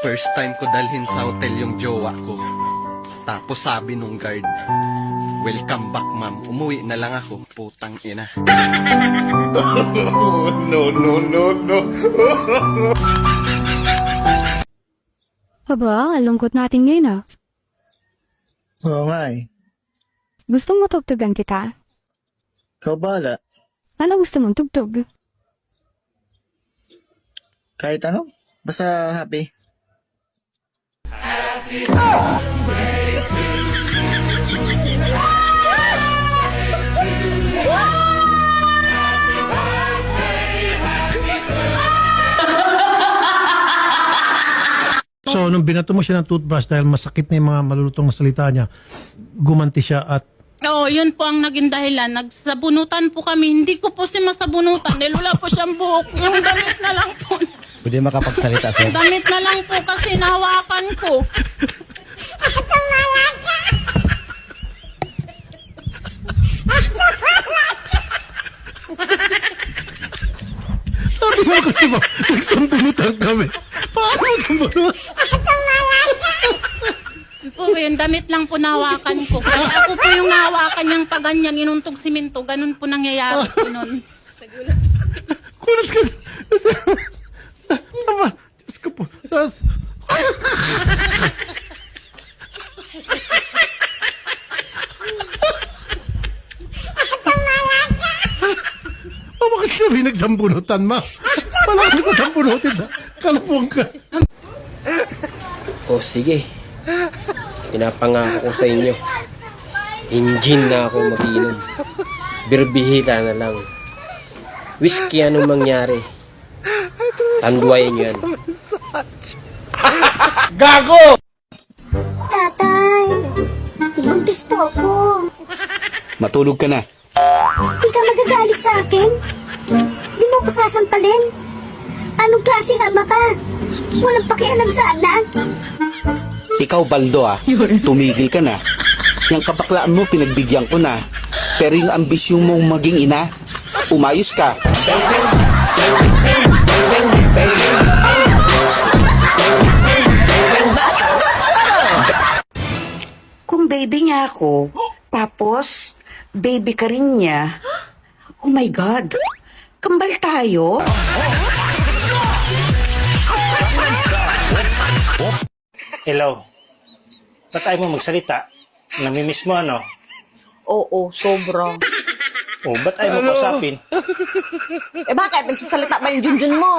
First time ko dalhin sa hotel yung jowa ko. Tapos sabi nung guard, "Welcome back, ma'am. Umuwi na lang ako." Putang ina. No, no, no, no. Aba, alungkot natin ngayon ah. Oo nga eh. Gusto mo tugtugan kita? Ikaw bahala. Ano gusto mong tugtog? Kahit ano. Basta happy. So, nung binato mo siya ng toothbrush dahil masakit na yung mga malulutong na salita niya, gumanti siya at Oo, yun po ang naging dahilan. Nagsabunutan po kami. Hindi ko po si masabunutan dahil wala po siyang buhok. Yung damit na lang po. Pwede makapagsalita, sir. Damit na lang po kasi nahawakan ko. sabi mo kasi ba, nagsambunutan kami. Paano sambunutan? Po, yung damit lang po nahawakan ko. Kaya ako po yung nahawakan niyang paganyan, inuntog siminto. Ganun po nangyayari po nun. Kulat ka sa... Tama. Diyos ko po. Mama kasi sabi nagsambunutan, ma. Wala ka sa sambunutin sa kalapong ka. O sige, pinapangako ko sa inyo, engine na ako mag-inom. Birbihira na lang. Whiskey anong mangyari, tanduayan nyo yan. Gago! Tatay, buntis po ako. Matulog ka na. Di ka magagalit sa akin? Di mo ko sasampalin? Anong klaseng ama ka? Walang pakialam sa anak. Ikaw, Baldo, tumigil ka na. Yung kabaklaan mo, pinagbigyan ko na. Pero yung ambisyon mong maging ina, umayos ka. Kung baby niya ako, tapos baby ka rin niya, oh my God, kambal tayo? Hello. Ba't ayaw mo magsalita? Namimiss mo ano? Oo, sobra. O, ba't ayaw mo kausapin? Eh bakit? Nagsasalita ba yung Junjun mo?